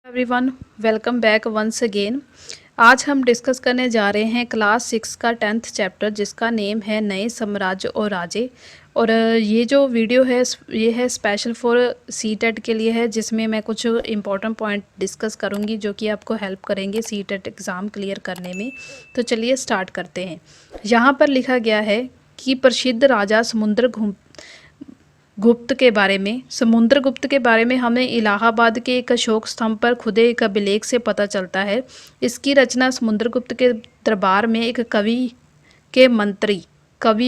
Everyone, welcome back once again. आज हम discuss करने जा रहे हैं क्लास 6 का 10th चैप्टर जिसका नेम है नए साम्राज्य और राजे। और ये जो वीडियो है ये है स्पेशल फॉर सीटेट के लिए है, जिसमें मैं कुछ इंपॉर्टेंट पॉइंट डिस्कस करूँगी जो कि आपको हेल्प करेंगे सीटेट एग्ज़ाम क्लियर करने में। तो चलिए स्टार्ट करते हैं। यहाँ पर लिखा गया है कि प्रसिद्ध राजा समुद्रगुप्त के बारे में हमें इलाहाबाद के एक अशोक स्तंभ पर खुदे एक अभिलेख से पता चलता है। इसकी रचना समुद्रगुप्त के दरबार में एक कवि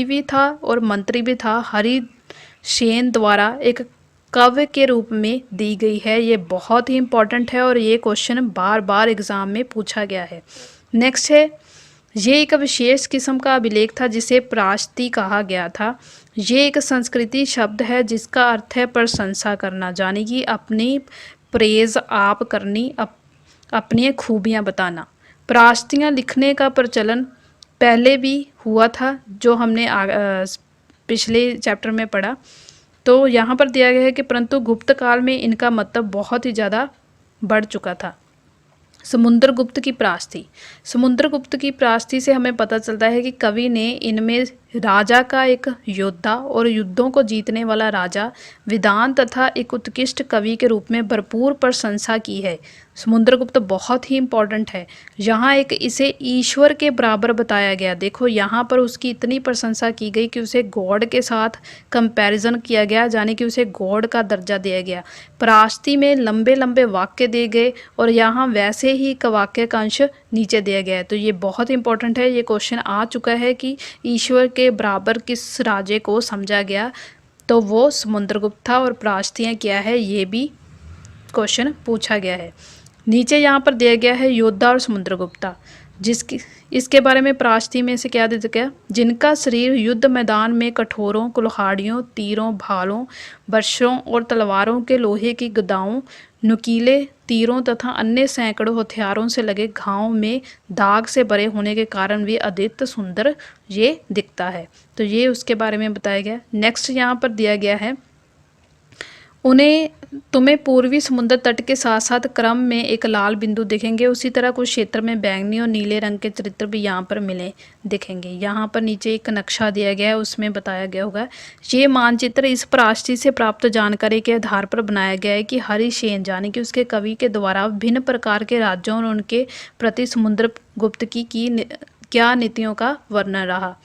भी था और मंत्री भी था, हरिसेन द्वारा एक काव्य के रूप में दी गई है। ये बहुत ही इंपॉर्टेंट है और ये क्वेश्चन बार बार एग्जाम में पूछा गया है। नेक्स्ट है, ये एक विशेष किस्म का अभिलेख था जिसे प्राश्ती कहा गया था। ये एक संस्कृति शब्द है जिसका अर्थ है प्रशंसा करना, यानी कि अपनी प्रेज आप करनी, अपनी खूबियाँ बताना। प्राश्तियाँ लिखने का प्रचलन पहले भी हुआ था, जो हमने पिछले चैप्टर में पढ़ा। तो यहाँ पर दिया गया है कि परंतु गुप्त काल में इनका मतलब बहुत ही ज़्यादा बढ़ चुका था। समुद्रगुप्त की प्रास्ती से हमें पता चलता है कि कवि ने इनमें राजा का एक योद्धा और युद्धों को जीतने वाला राजा, विद्वान तथा एक उत्कृष्ट कवि के रूप में भरपूर प्रशंसा की है। समुद्रगुप्त बहुत ही इम्पोर्टेंट है। यहाँ एक इसे ईश्वर के बराबर बताया गया। देखो यहाँ पर उसकी इतनी प्रशंसा की गई कि उसे गॉड के साथ कंपैरिजन किया गया, यानी कि उसे गॉड का दर्जा दिया गया। प्रास्ती में लंबे लंबे वाक्य दिए गए और यहाँ वैसे ही एक वाक्य का अंश नीचे दिया गया है। तो ये बहुत इंपॉर्टेंट है। ये क्वेश्चन आ चुका है कि ईश्वर के बराबर किस राजे को समझा गया, तो वो समुद्रगुप्त था। और प्रास्तियाँ क्या है ये भी क्वेश्चन पूछा गया है। नीचे यहाँ पर दिया गया है योद्धा और समुद्रगुप्ता, इसके बारे में प्राश्ती में से क्या दिया गया, जिनका शरीर युद्ध मैदान में कठोरों, कुल्हाड़ियों, तीरों, भालों, बर्छों और तलवारों के लोहे की गदाओं, नुकीले तीरों तथा अन्य सैकड़ों हथियारों से लगे घावों में दाग से भरे होने के कारण भी अद्वितीय सुंदर ये दिखता है। तो ये उसके बारे में बताया गया। नेक्स्ट यहाँ पर दिया गया है, तुम्हें पूर्वी समुद्र तट के साथ साथ क्रम में एक लाल बिंदु दिखेंगे, उसी तरह कुछ क्षेत्र में बैंगनी और नीले रंग के चित्र भी यहाँ पर दिखेंगे। यहाँ पर नीचे एक नक्शा दिया गया है, उसमें बताया गया होगा। ये मानचित्र इस प्राश्ती से प्राप्त जानकारी के आधार पर बनाया गया है कि हरिसेन यानी कि उसके कवि के द्वारा भिन्न प्रकार के राज्यों और उनके प्रति समुद्रगुप्त की क्या नीतियों का वर्णन रहा।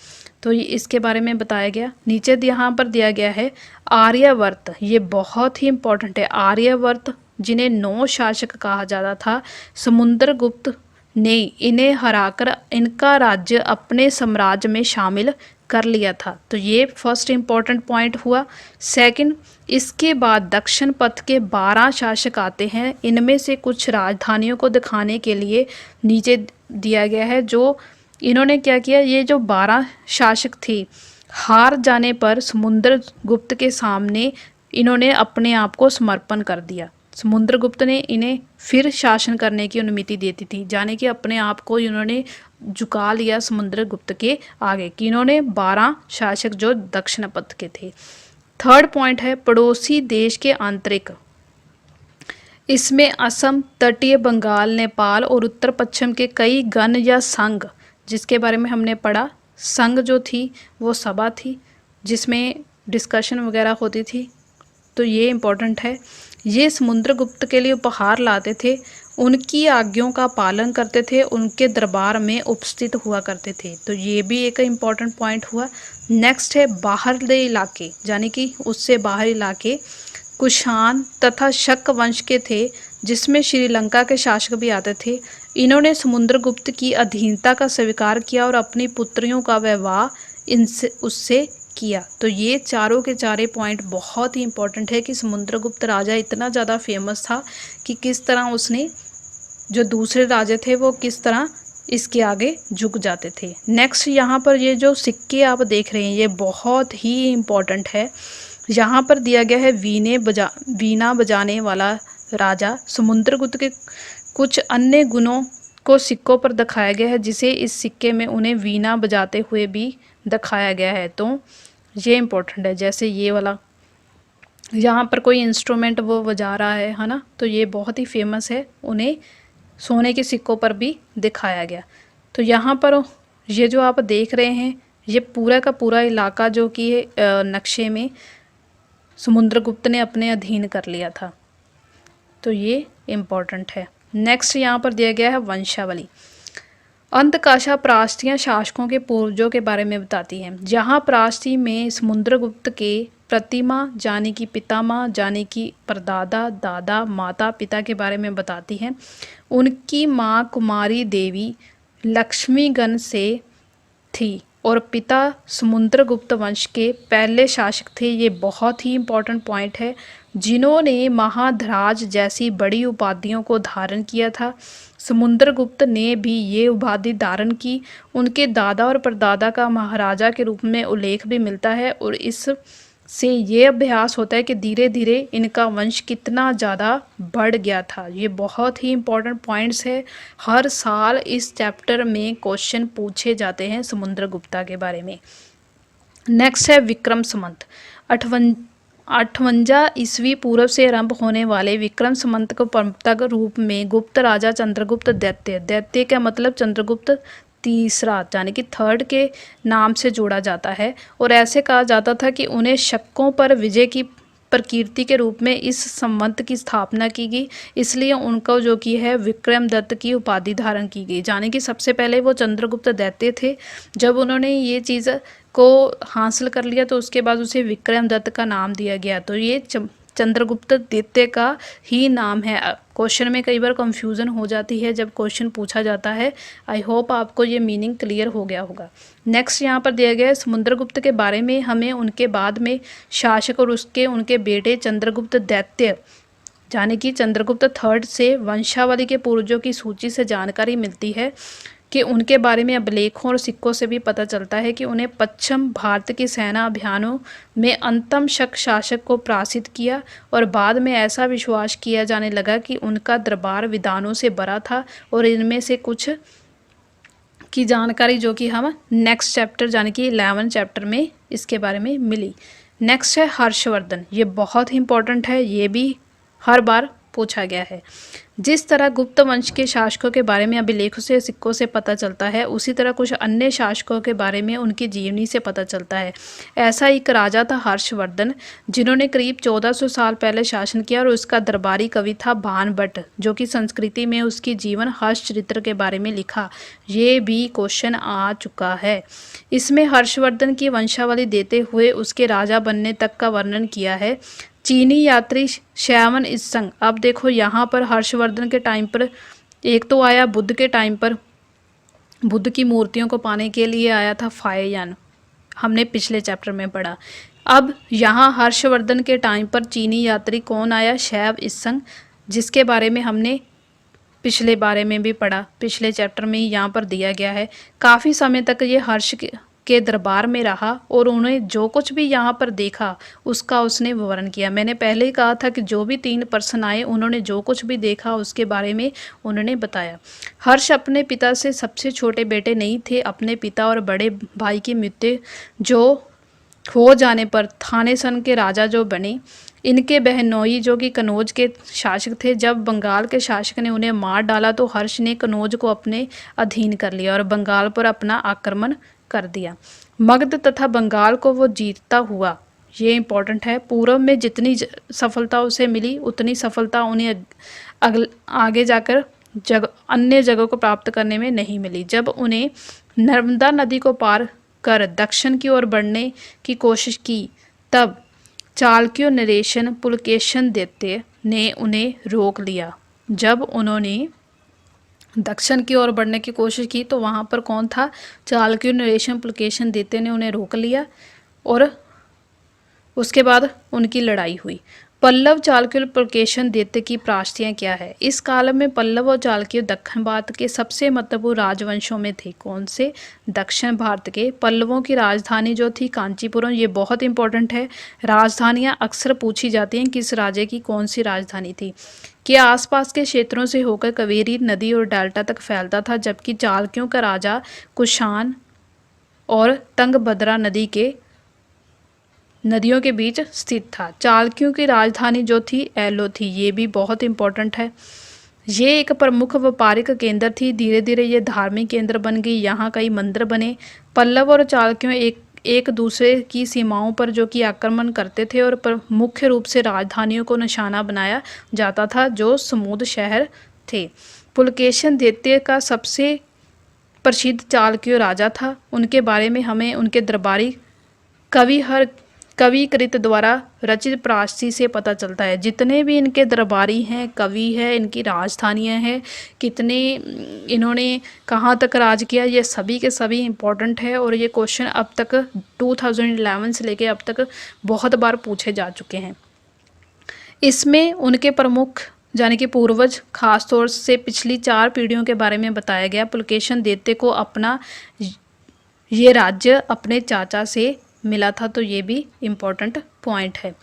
तो इसके बारे में बताया गया। नीचे यहाँ पर दिया गया है आर्यवर्त। ये बहुत ही इम्पोर्टेंट है। आर्यवर्त जिन्हें 9 शासक कहा जाता था, समुद्रगुप्त ने इन्हें हराकर इनका राज्य अपने साम्राज्य में शामिल कर लिया था। तो ये फर्स्ट इम्पोर्टेंट पॉइंट हुआ। सेकंड, इसके बाद दक्षिण पथ के 12 शासक आते हैं। इनमें से कुछ राजधानियों को दिखाने के लिए नीचे दिया गया है। जो इन्होंने क्या किया, ये जो 12 शासक थे, हार जाने पर समुद्रगुप्त के सामने इन्होंने अपने आप को समर्पण कर दिया। समुद्रगुप्त ने इन्हें फिर शासन करने की अनुमति देती थी, जाने कि अपने आप को इन्होंने झुका लिया समुद्रगुप्त के आगे, कि इन्होंने 12 शासक जो दक्षिण पथ के थे। थर्ड पॉइंट है पड़ोसी देश के आंतरिक। इसमें असम, तटीय बंगाल, नेपाल और उत्तर पश्चिम के कई गण या संघ, जिसके बारे में हमने पढ़ा। संघ जो थी वो सभा थी जिसमें डिस्कशन वगैरह होती थी। तो ये इम्पोर्टेंट है। ये समुद्रगुप्त के लिए उपहार लाते थे, उनकी आज्ञाओं का पालन करते थे, उनके दरबार में उपस्थित हुआ करते थे। तो ये भी एक इम्पॉर्टेंट पॉइंट हुआ। नेक्स्ट है बाहरी इलाके, यानी कि उससे बाहरी इलाके कुषाण तथा शक वंश के थे, जिसमें श्रीलंका के शासक भी आते थे। इन्होंने समुद्रगुप्त की अधीनता का स्वीकार किया और अपनी पुत्रियों का विवाह उससे किया। तो ये चारों के चारे पॉइंट बहुत ही इंपॉर्टेंट है कि समुद्रगुप्त राजा इतना ज़्यादा फेमस था कि किस तरह उसने, जो दूसरे राजा थे वो किस तरह इसके आगे झुक जाते थे। नेक्स्ट यहाँ पर ये जो सिक्के आप देख रहे हैं ये बहुत ही इम्पॉर्टेंट है। यहाँ पर दिया गया है वीणा बजाने वाला राजा। समुद्रगुप्त के कुछ अन्य गुणों को सिक्कों पर दिखाया गया है, जिसे इस सिक्के में उन्हें वीणा बजाते हुए भी दिखाया गया है। तो ये इम्पोर्टेंट है। जैसे ये वाला यहाँ पर कोई इंस्ट्रूमेंट वो बजा रहा है ना, तो ये बहुत ही फेमस है, उन्हें सोने के सिक्कों पर भी दिखाया गया। तो यहाँ पर ये जो आप देख रहे हैं, ये पूरा का पूरा इलाका जो कि नक्शे में समुद्रगुप्त ने अपने अधीन कर लिया था, तो ये इम्पोर्टेंट है। नेक्स्ट यहाँ पर दिया गया है वंशावली। अंतकाशा प्राचीन शासकों के पूर्वजों के बारे में बताती है। जहाँ प्राची में समुद्रगुप्त के प्रतिमा यानी कि पितामह यानी कि परदादा दादा माता पिता के बारे में बताती है। उनकी माँ कुमारी देवी लक्ष्मीगण से थी और पिता समुद्रगुप्त वंश के पहले शासक थे। ये बहुत ही इम्पोर्टेंट पॉइंट है, जिन्होंने महाधराज जैसी बड़ी उपाधियों को धारण किया था। समुद्रगुप्त ने भी ये उपाधि धारण की। उनके दादा और परदादा का महाराजा के रूप में उल्लेख भी मिलता है और इस से ये अभ्यास होता है कि धीरे धीरे इनका वंश कितना ज़्यादा बढ़ गया था। ये बहुत ही इम्पोर्टेंट पॉइंट्स है, हर साल इस चैप्टर में क्वेश्चन पूछे जाते हैं समुद्रगुप्ता के बारे में। नेक्स्ट है विक्रम संवत। 58 ईस्वी पूर्व से आरंभ होने वाले विक्रम संवत को परंपरागत रूप में गुप्त राजा चंद्रगुप्त दैत्य का मतलब चंद्रगुप्त तीसरा यानी कि थर्ड के नाम से जोड़ा जाता है और ऐसे कहा जाता था कि उन्हें शकों पर विजय की प्रकीर्ति के रूप में इस संवत की स्थापना की गई, इसलिए उनको जो कि है विक्रमदत्त की उपाधि धारण की गई। यानी कि सबसे पहले वो चंद्रगुप्त दैत्य थे, जब उन्होंने ये चीज़ को हासिल कर लिया तो उसके बाद उसे विक्रमदत्त का नाम दिया गया। तो ये चंद्रगुप्त द्वितीय का ही नाम है। क्वेश्चन में कई बार कंफ्यूजन हो जाती है जब क्वेश्चन पूछा जाता है। आई होप आपको ये मीनिंग क्लियर हो गया होगा। नेक्स्ट यहाँ पर दिया गया है समुद्रगुप्त के बारे में हमें उनके बाद में शासक और उनके बेटे चंद्रगुप्त दैत्य यानी कि चंद्रगुप्त थर्ड से वंशावली के पूर्वजों की सूची से जानकारी मिलती है कि उनके बारे में अभिलेखों और सिक्कों से भी पता चलता है कि उन्हें पश्चिम भारत के सेना अभियानों में अंतम शक शासक को पराजित किया और बाद में ऐसा विश्वास किया जाने लगा कि उनका दरबार विधानों से भरा था। और इनमें से कुछ की जानकारी जो कि हम नेक्स्ट चैप्टर यानी कि 11 चैप्टर में इसके बारे में मिली। नेक्स्ट है हर्षवर्धन। ये बहुत ही इंपॉर्टेंट है, ये भी हर बार पूछा गया है। जिस तरह गुप्त वंश के शासकों के बारे में अभिलेखों से सिक्कों से पता चलता है, उसी तरह कुछ अन्य शासकों के बारे में उनकी जीवनी से पता चलता है। ऐसा एक राजा था हर्षवर्धन, जिन्होंने करीब 1400 साल पहले शासन किया और उसका दरबारी कवि था भानभट्ट, जो कि संस्कृति में उसकी जीवन हर्ष चरित्र के बारे में लिखा। ये भी क्वेश्चन आ चुका है। इसमें हर्षवर्धन की वंशावली देते हुए उसके राजा बनने तक का वर्णन किया है। चीनी यात्री श्यावन इत्संग। अब देखो यहाँ पर हर्षवर्धन के टाइम पर एक तो आया बुद्ध के टाइम पर, बुद्ध की मूर्तियों को पाने के लिए आया था फाययान, हमने पिछले चैप्टर में पढ़ा। अब यहाँ हर्षवर्धन के टाइम पर चीनी यात्री कौन आया? शैव इत्संग, जिसके बारे में हमने पिछले बारे में भी पढ़ा, पिछले चैप्टर में ही यहाँ पर दिया गया है। काफ़ी समय तक ये हर्ष के दरबार में रहा और उन्हें जो कुछ भी यहाँ पर देखा उसका उसने विवरण किया। मैंने पहले ही कहा था कि जो भी 3 पर्सन आए उन्होंने जो कुछ भी देखा उसके बारे में उन्होंने बताया। हर्ष अपने पिता से सबसे छोटे बेटे नहीं थे। अपने पिता और बड़े भाई की मृत्यु जो हो जाने पर थानेसन के राजा जो बने, इनके बहनोई जो कि कनौज के शासक थे। जब बंगाल के शासक ने उन्हें मार डाला तो हर्ष ने कनौज को अपने अधीन कर लिया और बंगाल पर अपना आक्रमण कर दिया। मगध तथा बंगाल को वो जीतता हुआ, ये इम्पोर्टेंट है। पूर्व में जितनी सफलता उसे मिली उतनी सफलता उन्हें आगे जाकर अन्य जगहों को प्राप्त करने में नहीं मिली। जब उन्हें नर्मदा नदी को पार कर दक्षिण की ओर बढ़ने की कोशिश की तब चालुक्य नरेशन पुलकेशन दैत्य ने उन्हें रोक लिया। जब उन्होंने दक्षिण की ओर बढ़ने की कोशिश की तो वहाँ पर कौन था? चालुक्य नरेशन पुलकेशन दैत्य ने उन्हें रोक लिया और उसके बाद उनकी लड़ाई हुई। पल्लव चालुक्य पुलकेशन दैत्य की प्राचीन क्या है? इस काल में पल्लव और चालुक्य दक्षिण भारत के सबसे महत्वपूर्ण राजवंशों में थे। कौन से? दक्षिण भारत के। पल्लवों की राजधानी जो थी कांचीपुरम, ये बहुत इंपॉर्टेंट है। राजधानियाँ अक्सर पूछी जाती हैं, किस राज्य की कौन सी राजधानी थी। के आसपास के क्षेत्रों से होकर कावेरी नदी और डेल्टा तक फैलता था, जबकि चालुक्यों का राजा कुषाण और तुंगभद्रा नदी के नदियों के बीच स्थित था। चालुक्यों की राजधानी जो थी एलो थी, ये भी बहुत इंपॉर्टेंट है। ये एक प्रमुख व्यापारिक केंद्र थी। धीरे धीरे ये धार्मिक केंद्र बन गई, यहाँ कई मंदिर बने। पल्लव और चालुक्यों एक दूसरे की सीमाओं पर जो कि आक्रमण करते थे और मुख्य रूप से राजधानियों को निशाना बनाया जाता था जो समुद्र शहर थे। पुलकेशिन द्वितीय का सबसे प्रसिद्ध चालुक्य राजा था। उनके बारे में हमें उनके दरबारी कवि कृत द्वारा रचित प्राचीन से पता चलता है। जितने भी इनके दरबारी हैं, कवि है, इनकी राजधानियां हैं, कितने इन्होंने कहाँ तक राज किया, ये सभी के सभी इम्पोर्टेंट है। और ये क्वेश्चन अब तक 2011 से लेके अब तक बहुत बार पूछे जा चुके हैं। इसमें उनके प्रमुख यानी कि पूर्वज खास तौर से पिछली 4 पीढ़ियों के बारे में बताया गया। पुलकेशिन द्वितीय को अपना ये राज्य अपने चाचा से मिला था, तो ये भी इम्पोर्टेंट पॉइंट है।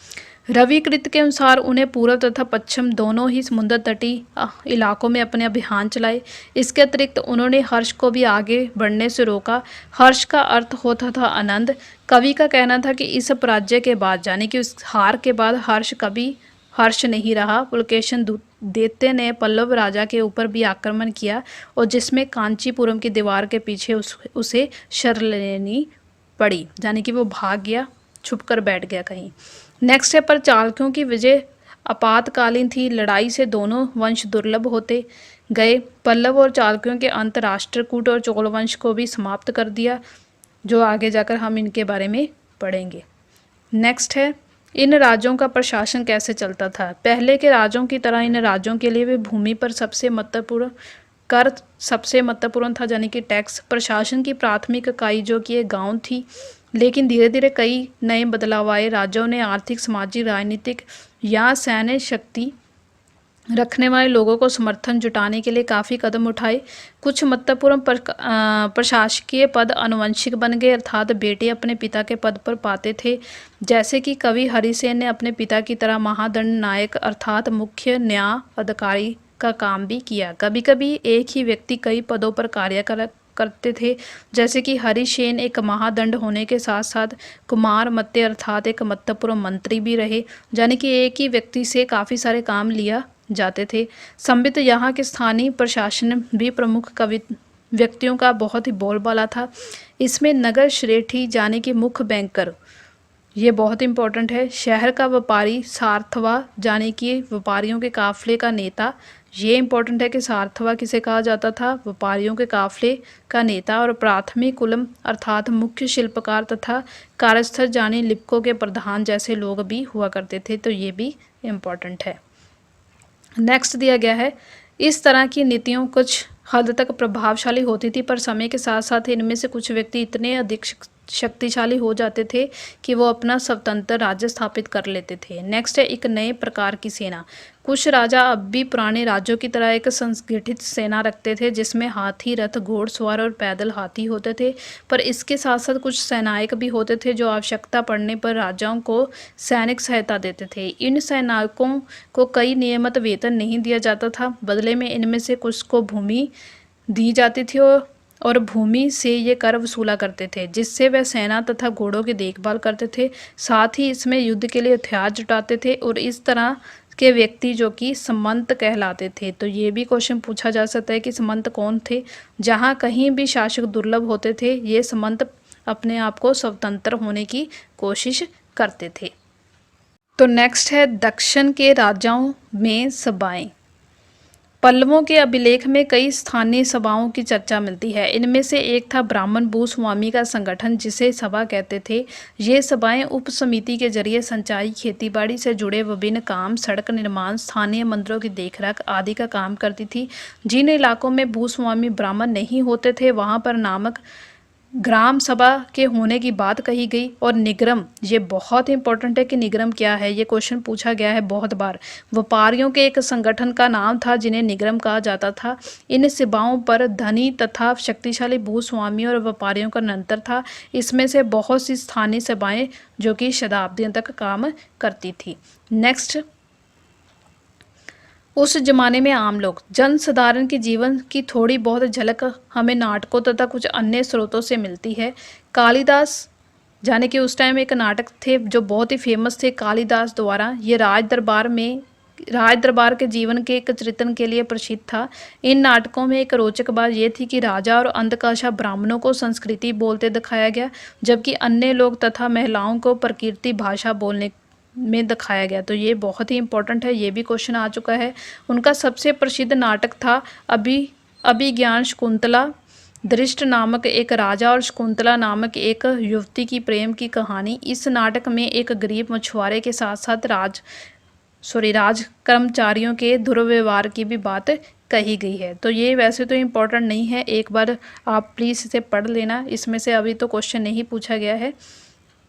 रविकृत के अनुसार उन्हें पूर्व तथा पश्चिम दोनों ही समुद्र तटीय इलाकों में अपने अभियान चलाए। इसके अतिरिक्त उन्होंने हर्ष को भी आगे बढ़ने से रोका। हर्ष का अर्थ होता था आनंद। कवि का कहना था कि इस पराजय के बाद यानी कि उस हार के बाद हर्ष कभी हर्ष नहीं रहा। पुलकेशिन द्वितीय ने पल्लव राजा के ऊपर भी आक्रमण किया और जिसमें कांचीपुरम की दीवार के पीछे उसे शरण लेनी पड़ी, यानी कि वो भाग गया, छुपकर बैठ गया कहीं। नेक्स्ट है पर चालुक्यों की विजय आपातकालीन थी। लड़ाई से दोनों वंश दुर्लभ होते गए। पल्लव और चालुक्यों के अंत राष्ट्रकूट और चोल वंश को भी समाप्त कर दिया, जो आगे जाकर हम इनके बारे में पढ़ेंगे। नेक्स्ट है इन राज्यों का प्रशासन कैसे चलता था। पहले के राज्यों की तरह इन राज्यों के लिए भी भूमि पर सबसे महत्वपूर्ण कर सबसे महत्वपूर्ण था, यानी कि टैक्स। प्रशासन की प्राथमिक इकाई जो कि एक गांव थी, लेकिन धीरे धीरे कई नए बदलाव आए। राज्यों ने आर्थिक, सामाजिक, राजनीतिक या सैन्य शक्ति रखने वाले लोगों को समर्थन जुटाने के लिए काफ़ी कदम उठाए। कुछ महत्वपूर्ण प्रशासकीय पद आनुवंशिक बन गए, अर्थात बेटे अपने पिता के पद पर पाते थे। जैसे कि कवि हरिसेन ने अपने पिता की तरह महादंड नायक अर्थात मुख्य न्याय अधिकारी का काम भी किया। कभी कभी एक ही व्यक्ति कई पदों पर कार्य करते थे, जैसे कि हरिसेन एक महादंड होने के साथ साथ कुमार मत्य अर्थात एक महत्वपूर्ण मंत्री भी रहे, यानी कि एक ही व्यक्ति से काफ़ी सारे काम लिया जाते थे। संबित यहाँ के स्थानीय प्रशासन भी प्रमुख व्यक्तियों का बहुत ही बोलबाला था। इसमें नगर श्रेठी यानी कि मुख्य बैंकर, ये बहुत इंपॉर्टेंट है। शहर का व्यापारी सार्थवा यानी कि व्यापारियों के काफिले का नेता, ये इंपॉर्टेंट है कि सार्थवा किसे कहा जाता था, व्यापारियों के काफिले का नेता। और प्राथमिक कुलम अर्थात मुख्य शिल्पकार तथा कार्यस्थल यानी लिपिकों के प्रधान जैसे लोग भी हुआ करते थे, तो ये भी इम्पॉर्टेंट है। नेक्स्ट दिया गया है इस तरह की नीतियों कुछ हद तक प्रभावशाली होती थी, पर समय के साथ साथ इनमें से कुछ व्यक्ति इतने अधिक शक्तिशाली हो जाते थे कि वो अपना स्वतंत्र राज्य स्थापित कर लेते थे। नेक्स्ट है एक नए प्रकार की सेना। कुछ राजा अब भी पुराने राज्यों की तरह एक संगठित सेना रखते थे, जिसमें हाथी, रथ, घोड़सवार और पैदल हाथी होते थे। पर इसके साथ साथ कुछ सेनायक भी होते थे जो आवश्यकता पड़ने पर राजाओं को सैनिक सहायता देते थे। इन सेनायकों को कई नियमित वेतन नहीं दिया जाता था, बदले में इनमें से कुछ को भूमि दी जाती थी और भूमि से ये कर वसूला करते थे, जिससे वह सेना तथा घोड़ों की देखभाल करते थे। साथ ही इसमें युद्ध के लिए हथियार जुटाते थे और इस तरह के व्यक्ति जो कि सामंत कहलाते थे। तो ये भी क्वेश्चन पूछा जा सकता है कि सामंत कौन थे। जहाँ कहीं भी शासक दुर्लभ होते थे, ये सामंत अपने आप को स्वतंत्र होने की कोशिश करते थे। तो नेक्स्ट है दक्षिण के राजाओं में सभाएं। पल्लवों के अभिलेख में कई स्थानीय सभाओं की चर्चा मिलती है। इनमें से एक था ब्राह्मण भूस्वामी का संगठन, जिसे सभा कहते थे। ये सभाएं उप समिति के जरिए सिंचाई, खेतीबाड़ी से जुड़े विभिन्न काम, सड़क निर्माण, स्थानीय मंदिरों की देखरेख आदि का काम करती थी। जिन इलाकों में भूस्वामी ब्राह्मण नहीं होते थे, वहाँ पर नामक ग्राम सभा के होने की बात कही गई। और निगम, ये बहुत इंपॉर्टेंट है कि निगम क्या है, ये क्वेश्चन पूछा गया है बहुत बार। व्यापारियों के एक संगठन का नाम था जिन्हें निगम कहा जाता था। इन सभाओं पर धनी तथा शक्तिशाली भूस्वामी और व्यापारियों का नियंत्रण था। इसमें से बहुत सी स्थानीय सभाएं जो कि शताब्दियों तक काम करती थी। नेक्स्ट, उस जमाने में आम लोग जनसाधारण के जीवन की थोड़ी बहुत झलक हमें नाटकों तथा कुछ अन्य स्रोतों से मिलती है। कालिदास जाने कि उस टाइम एक नाटक थे जो बहुत ही फेमस थे कालिदास द्वारा। ये राज दरबार के जीवन के एक चित्रण के लिए प्रसिद्ध था। इन नाटकों में एक रोचक बात ये थी कि राजा और अंधकाशा ब्राह्मणों को संस्कृति बोलते दिखाया गया, जबकि अन्य लोग तथा महिलाओं को प्रकृति भाषा बोलने में दिखाया गया। तो ये बहुत ही इंपॉर्टेंट है, ये भी क्वेश्चन आ चुका है। उनका सबसे प्रसिद्ध नाटक था अभिज्ञान शकुंतला। धृष्ट नामक एक राजा और शकुंतला नामक एक युवती की प्रेम की कहानी। इस नाटक में एक गरीब मछुआरे के साथ साथ राज कर्मचारियों के दुर्व्यवहार की भी बात कही गई है। तो ये वैसे तो इम्पोर्टेंट नहीं है, एक बार आप प्लीज़ इसे पढ़ लेना। इसमें से अभी तो क्वेश्चन नहीं पूछा गया है,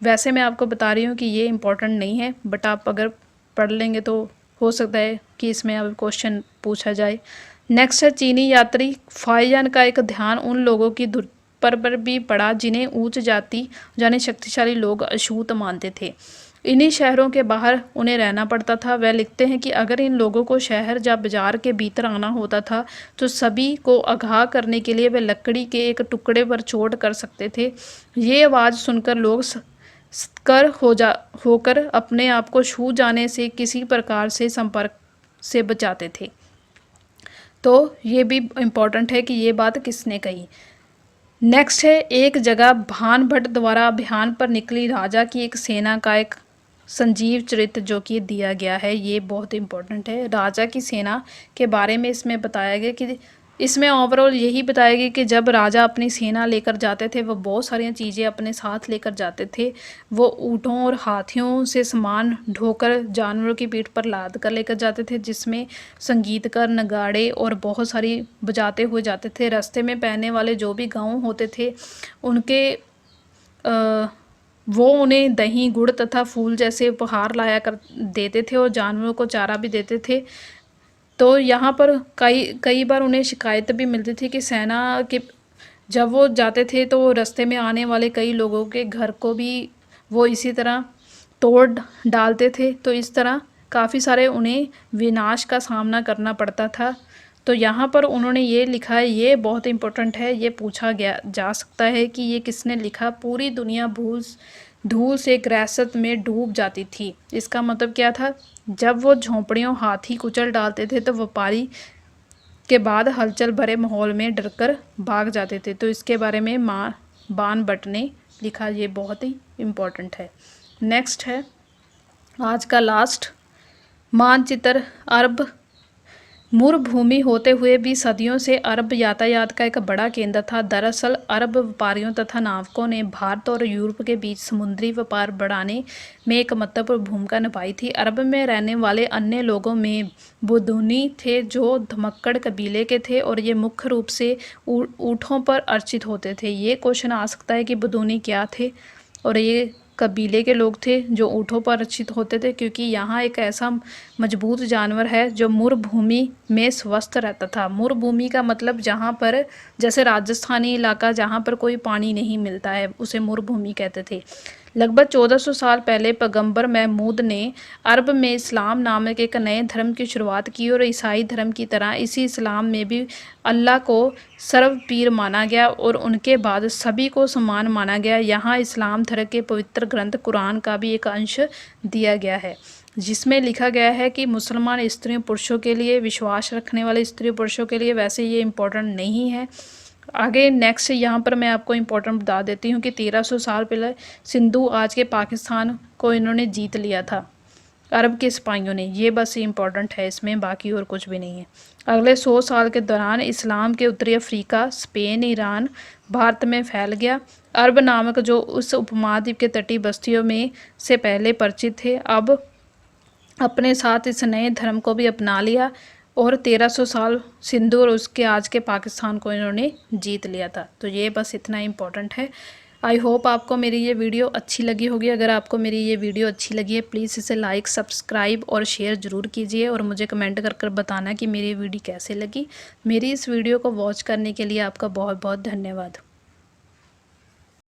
वैसे मैं आपको बता रही हूँ कि ये इम्पोर्टेंट नहीं है, बट आप अगर पढ़ लेंगे तो हो सकता है कि इसमें अब क्वेश्चन पूछा जाए। नेक्स्ट है चीनी यात्री फाइजान का एक ध्यान उन लोगों की पर भी पड़ा जिन्हें उच्च जाति यानी शक्तिशाली लोग अछूत मानते थे। इन्हीं शहरों के बाहर उन्हें रहना पड़ता था। वह लिखते हैं कि अगर इन लोगों को शहर या बाजार के भीतर आना होता था तो सभी को आगाह करने के लिए वे लकड़ी के एक टुकड़े पर चोट कर सकते थे। ये आवाज़ सुनकर लोग होकर अपने आप को छू जाने से किसी प्रकार से संपर्क से बचाते थे। तो ये भी इम्पोर्टेंट है कि ये बात किसने कही। नेक्स्ट है एक जगह भान भट्ट द्वारा अभियान पर निकली राजा की एक सेना का एक संजीव चरित्र जो कि दिया गया है, ये बहुत इम्पोर्टेंट है। राजा की सेना के बारे में इसमें बताया गया कि इसमें ओवरऑल यही बताया गया कि जब राजा अपनी सेना लेकर जाते थे वो बहुत सारी चीज़ें अपने साथ लेकर जाते थे। वो ऊँटों और हाथियों से सामान ढोकर जानवरों की पीठ पर लाद कर लेकर जाते थे, जिसमें संगीतकार नगाड़े और बहुत सारी बजाते हुए जाते थे। रास्ते में पहनने वाले जो भी गाँव होते थे वो उन्हें दही गुड़ तथा फूल जैसे उपहार लाया कर देते थे और जानवरों को चारा भी देते थे। तो यहाँ पर कई बार उन्हें शिकायत भी मिलती थी कि सेना के जब वो जाते थे तो रास्ते में आने वाले कई लोगों के घर को भी वो इसी तरह तोड़ डालते थे। तो इस तरह काफ़ी सारे उन्हें विनाश का सामना करना पड़ता था। तो यहाँ पर उन्होंने ये लिखा है, ये बहुत इम्पोर्टेंट है, ये पूछा जा सकता है कि ये किसने लिखा। पूरी दुनिया धूल से ग्रस्त में डूब जाती थी। इसका मतलब क्या था, जब वो झोंपड़ियों हाथी कुचल डालते थे तो व्यापारी के बाद हलचल भरे माहौल में डरकर भाग जाते थे। तो इसके बारे में बान भट्ट ने लिखा, ये बहुत ही इम्पोर्टेंट है। नेक्स्ट है आज का लास्ट मानचित्र। अरब मरुभूमि होते हुए भी सदियों से अरब यातायात का एक बड़ा केंद्र था। दरअसल अरब व्यापारियों तथा नाविकों ने भारत और यूरोप के बीच समुद्री व्यापार बढ़ाने में एक महत्वपूर्ण भूमिका निभाई थी। अरब में रहने वाले अन्य लोगों में बुदूनी थे जो धमक्कड़ कबीले के थे और ये मुख्य रूप से ऊँटों पर अर्चित होते थे। ये क्वेश्चन आ सकता है कि बुदूनी क्या थे, और ये कबीले के लोग थे जो ऊँटों पर रक्षित होते थे, क्योंकि यहाँ एक ऐसा मजबूत जानवर है जो मरुभूमि में स्वस्थ रहता था। मरुभूमि का मतलब जहाँ पर जैसे राजस्थानी इलाका जहाँ पर कोई पानी नहीं मिलता है उसे मरुभूमि कहते थे। लगभग 1400 साल पहले पैगंबर महमूद ने अरब में इस्लाम नामक एक नए धर्म की शुरुआत की और ईसाई धर्म की तरह इसी इस्लाम में भी अल्लाह को सर्वपीर माना गया और उनके बाद सभी को समान माना गया। यहाँ इस्लाम धर्म के पवित्र ग्रंथ कुरान का भी एक अंश दिया गया है जिसमें लिखा गया है कि मुसलमान स्त्रियों पुरुषों के लिए, विश्वास रखने वाले स्त्रियों पुरुषों के लिए। वैसे ये इम्पोर्टेंट नहीं है। आगे नेक्स्ट यहाँ पर मैं आपको इम्पोर्टेंट बता देती हूँ कि 1300 साल पहले सिंधु आज के पाकिस्तान को इन्होंने जीत लिया था अरब के सिपाहियों ने। ये बस इम्पोर्टेंट है इसमें, बाकी और कुछ भी नहीं है। अगले 100 साल के दौरान इस्लाम के उत्तरी अफ्रीका, स्पेन, ईरान, भारत में फैल गया। अरब नामक जो उस उपमहाद्वीप के तटीय बस्तियों में से पहले परिचित थे, अब अपने साथ इस नए धर्म को भी अपना लिया और 1300 साल सिंधु और उसके आज के पाकिस्तान को इन्होंने जीत लिया था। तो ये बस इतना इम्पोर्टेंट है। आई होप आपको मेरी ये वीडियो अच्छी लगी होगी। अगर आपको मेरी ये वीडियो अच्छी लगी है प्लीज़ इसे लाइक, सब्सक्राइब और शेयर ज़रूर कीजिए और मुझे कमेंट कर बताना कि मेरी वीडियो कैसे लगी। मेरी इस वीडियो को वॉच करने के लिए आपका बहुत बहुत धन्यवाद।